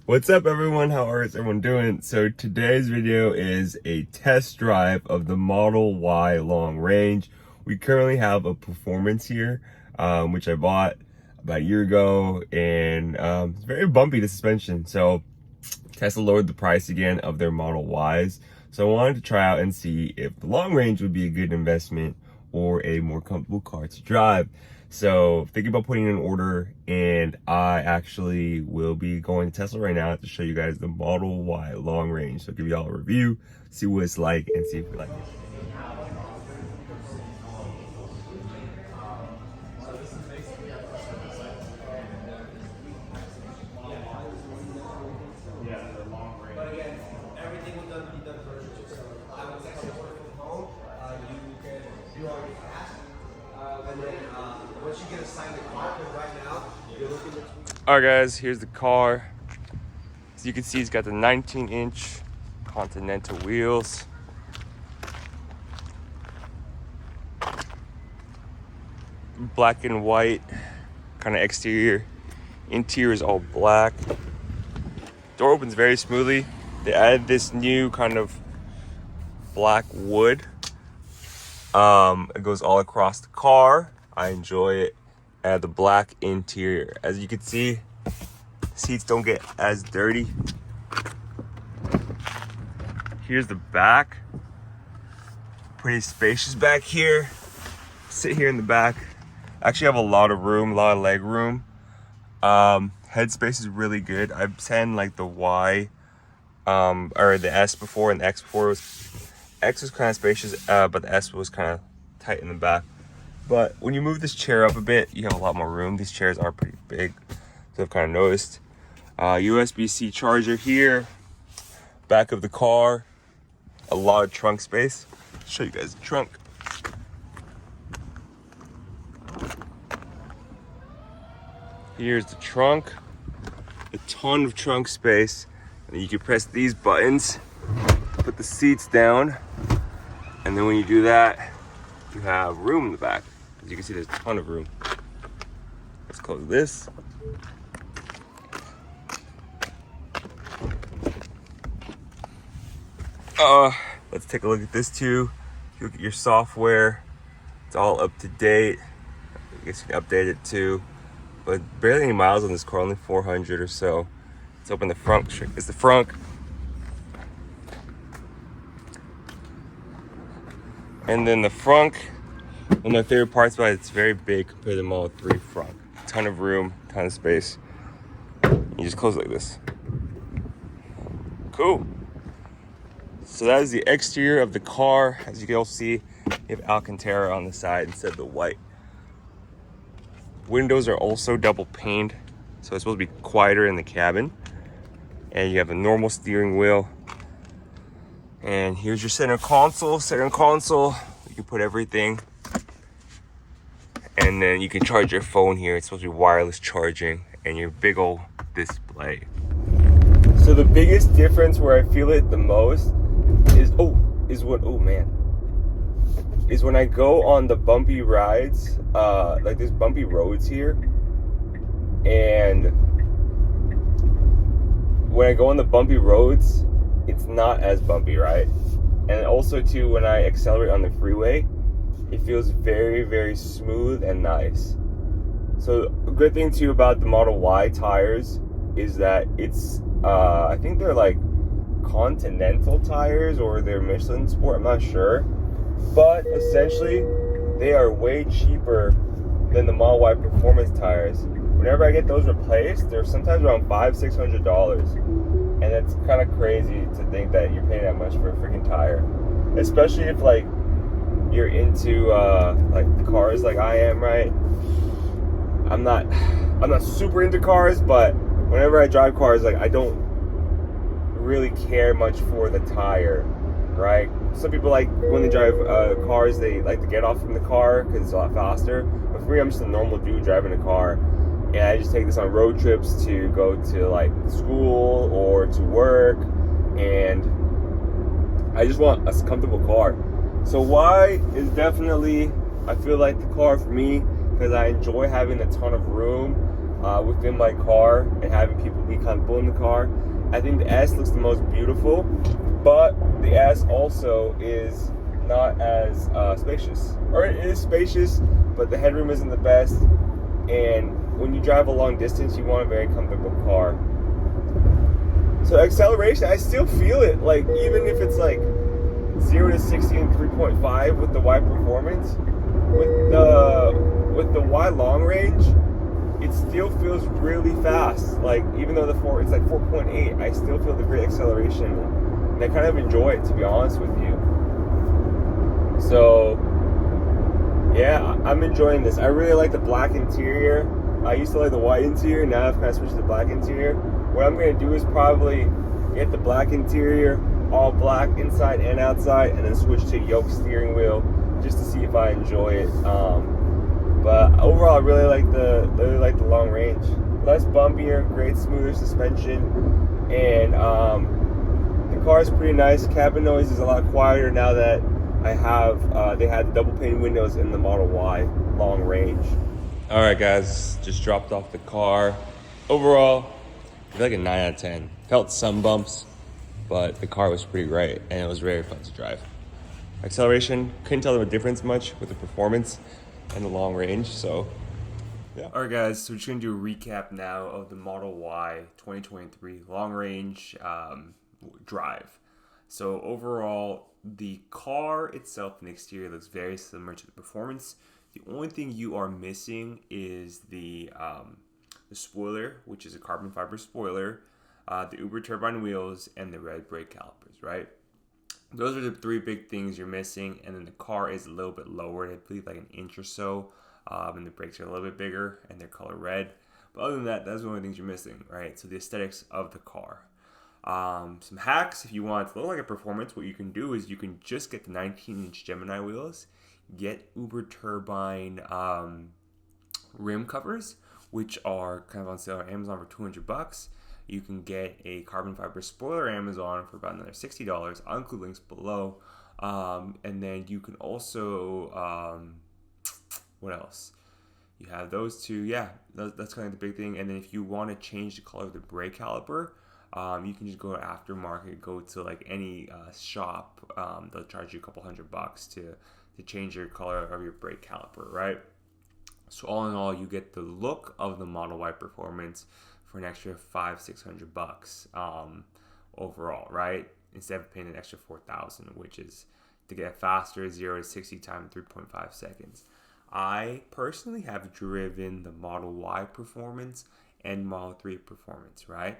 What's up everyone, how is everyone doing? So today's video is a test drive of the Model Y long range. We currently have a performance here, which I bought about a year ago, and it's very bumpy, the suspension. So Tesla lowered the price again of their Model Ys. So I wanted to try out and see if the long range would be a good investment or a more comfortable car to drive. So thinking about putting in an order, and I actually will be going to Tesla right now to show you guys the Model Y long range. So I'll give y'all a review, see what it's like, and see if we like it. Once you get assigned the car, right now, you're looking at... Alright guys, here's the car. As you can see, it's got the 19-inch Continental wheels. Black and white kind of exterior. Interior is all black. Door opens very smoothly. They added this new kind of black wood. It goes all across the car. I enjoy it. Add the black interior. As you can see, seats don't get as dirty. Here's the back. Pretty spacious back here. Sit here in the back. Actually have a lot of room, a lot of leg room. Headspace is really good. I've seen like the Y or the S before, and the X before. X was kind of spacious, but the S was kind of tight in the back. But when you move this chair up a bit, you have a lot more room. These chairs are pretty big, so I've kind of noticed. USB-C charger here. Back of the car. A lot of trunk space. I'll show you guys the trunk. Here's the trunk. A ton of trunk space. And you can press these buttons, put the seats down, and then when you do that, you have room in the back. As you can see, there's a ton of room. Let's close this. Let's take a look at this too. If you look at your software, it's all up to date. I guess you can update it too. But barely any miles on this car, only 400 or so. Let's open the front. It's the front. And then the front, one of my favorite parts about it, it's very big compared to the Model 3 front. Ton of room, ton of space. You just close it like this. Cool. So that is the exterior of the car. As you can all see, you have Alcantara on the side instead of the white. Windows are also double paned, so it's supposed to be quieter in the cabin. And you have a normal steering wheel. And here's your center console. You can put everything. And then you can charge your phone here. It's supposed to be wireless charging, and your big old display. So the biggest difference where I feel it the most is when I go on the bumpy rides, like there's bumpy roads here. And when I go on the bumpy roads, it's not as bumpy, right? And also too, when I accelerate on the freeway, it feels very, very smooth and nice. So a good thing too about the Model Y tires is that it's, I think they're like Continental tires or they're Michelin Sport, I'm not sure. But essentially, they are way cheaper than the Model Y performance tires. Whenever I get those replaced, they're sometimes around $500–600. And it's kind of crazy to think that you're paying that much for a freaking tire. Especially if like you're into like cars like I am, right? I'm not super into cars, but whenever I drive cars, like I don't really care much for the tire, right? Some people like when they drive cars, they like to get off from the car because it's a lot faster. But for me, I'm just a normal dude driving a car, and I just take this on road trips to go to like school or to work, and I just want a comfortable car. So Y is definitely, I feel like, the car for me because I enjoy having a ton of room. within my car and having people be comfortable in the car. I think the S looks the most beautiful, but the S also is not as spacious. Or it is spacious, but the headroom isn't the best. And when you drive a long distance, you want a very comfortable car. So acceleration, I still feel it. Like, even if it's like 0 to 60 in 3.5 with the Y performance, with the Y long range, it still feels really fast. Like, even though it's like 4.8, I still feel the great acceleration, and I kind of enjoy it, to be honest with you. So yeah, I'm enjoying this. I really like the black interior. I used to like the white interior. Now I've kind of switched to the black interior. What I'm going to do is probably get the black interior, all black inside and outside, and then switch to yoke steering wheel just to see if I enjoy it. But overall, I really like the long range. Less bumpier, great smoother suspension, and the car is pretty nice. Cabin noise is a lot quieter now that I have they had double pane windows in the Model Y long range. All right, guys, just dropped off the car. Overall, I feel like a 9 out of 10. Felt some bumps, but the car was pretty great, and it was very fun to drive. Acceleration, couldn't tell the difference much with the performance and the long range, so yeah. All right, guys, so we're just gonna do a recap now of the Model Y 2023 long range drive. So overall, the car itself and the exterior looks very similar to the performance. The only thing you are missing is the spoiler, which is a carbon fiber spoiler, the Uber turbine wheels, and the red brake calipers, right? Those are the three big things you're missing, and then the car is a little bit lowered, I believe like an inch or so, and the brakes are a little bit bigger, and they're color red. But other than that, that's the only things you're missing, right? So the aesthetics of the car. Some hacks, if you want it to look like a performance, what you can do is you can just get the 19-inch Gemini wheels, get Uber turbine rim covers, which are kind of on sale on Amazon for $200. You can get a carbon fiber spoiler Amazon for about another $60. I'll include links below. And then you can also, what else? You have those two. Yeah, that's kind of the big thing. And then if you want to change the color of the brake caliper, you can just go to aftermarket, go to like any shop. They'll charge you a couple $100 to change your color of your brake caliper, right? So all in all, you get the look of the Model Y performance for an extra $500-600 overall, right? Instead of paying an extra $4,000, which is to get faster 0 to 60 time in 3.5 seconds. I personally have driven the Model Y performance and Model 3 performance, right?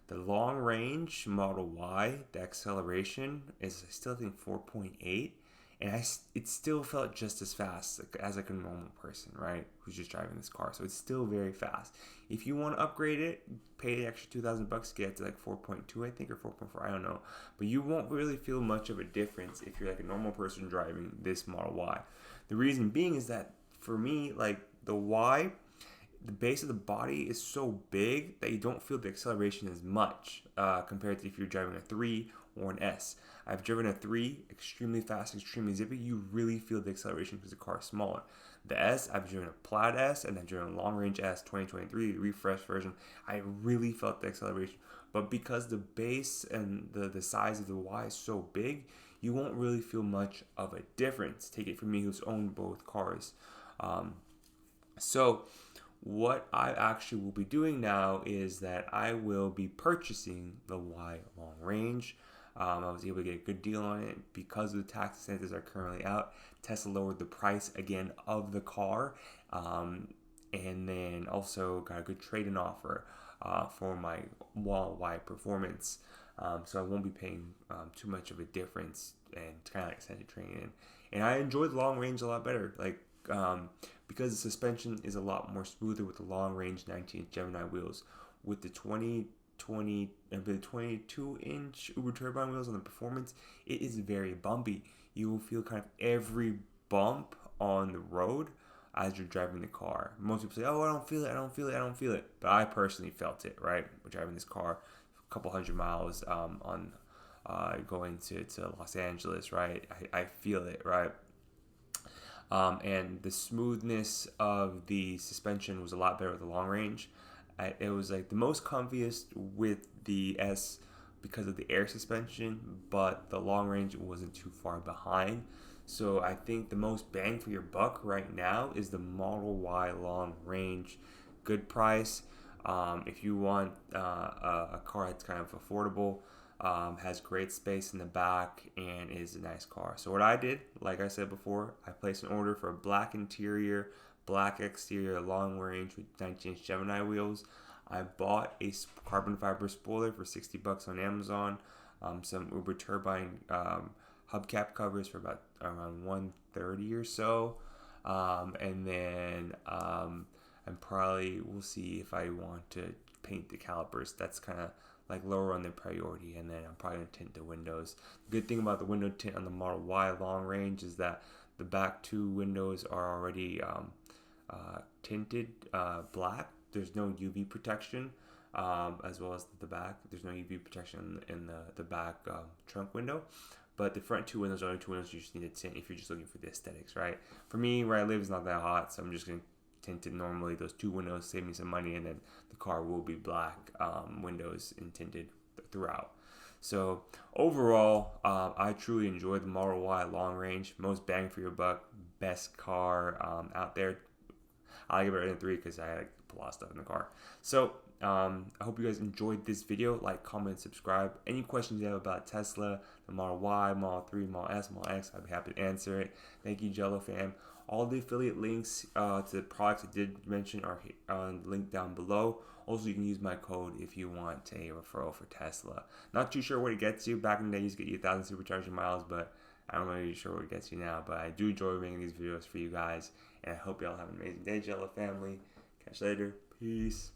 The long range Model Y, the acceleration is still, I think, 4.8. And it still felt just as fast as like a normal person, right? Who's just driving this car. So it's still very fast. If you want to upgrade it, pay the extra $2,000 to get it to like 4.2, I think, or 4.4, I don't know. But you won't really feel much of a difference if you're like a normal person driving this Model Y. The reason being is that for me, like the Y, the base of the body is so big that you don't feel the acceleration as much compared to if you're driving a 3 or an S. I've driven a 3, extremely fast, extremely zippy. You really feel the acceleration because the car is smaller. The S, I've driven a Plaid S, and I've driven a Long Range S 2023, the refreshed version. I really felt the acceleration. But because the base and the size of the Y is so big, you won't really feel much of a difference. Take it from me who's owned both cars. So what I actually will be doing now is that I will be purchasing the Y Long Range. I was able to get a good deal on it because of the tax incentives are currently out. Tesla lowered the price again of the car, and then also got a good trade-in offer for my Model Y performance. So I won't be paying too much of a difference, and kind of like extended trade-in. And I enjoyed the long range a lot better, like because the suspension is a lot more smoother with the long range 19-inch Gemini wheels. With the 22-inch Uber turbine wheels on the performance, it is very bumpy. You will feel kind of every bump on the road as you're driving the car. Most people say, "Oh, I don't feel it, I don't feel it, I don't feel it." But I personally felt it, right? We're driving this car a couple hundred miles on going to Los Angeles, right? I feel it, right? And the smoothness of the suspension was a lot better with the long range. It was like the most comfiest with the S because of the air suspension, but the long range wasn't too far behind. So I think the most bang for your buck right now is the Model Y long range. Good price. If you want a car that's kind of affordable, has great space in the back, and is a nice car. So what I did, like I said before, I placed an order for a black interior, black exterior, long range with 19-inch Gemini wheels. I bought a carbon fiber spoiler for $60 on Amazon, some Uber turbine hubcap covers for about around $130 or so, and then and probably we'll see if I want to paint the calipers. That's kind of like lower on the priority, and then I'm probably gonna tint the windows. The good thing about the window tint on the Model Y long range is that the back two windows are already tinted black. There's no UV protection, as well as the back. There's no UV protection in the back trunk window. But the front two windows are only two windows you just need to tint if you're just looking for the aesthetics, right? For me, where I live is not that hot, so I'm just going to tint it normally. Those two windows save me some money, and then the car will be black windows and tinted throughout. So overall, I truly enjoyed the Model Y long range. Most bang for your buck, best car out there. I give it a 3 because I had to put a lot of stuff in the car. So I hope you guys enjoyed this video. Like, comment, subscribe. Any questions you have about Tesla, the Model Y, Model 3, Model S, Model X, I'd be happy to answer it. Thank you, Jello fam. All the affiliate links to the products I did mention are linked down below. Also, you can use my code if you want a referral for Tesla. Not too sure what it gets you. Back in the day, it used to get you 1,000 supercharger miles, but I'm not really sure what it gets you now. But I do enjoy making these videos for you guys, and I hope y'all have an amazing day, Jello family. Catch you later. Peace.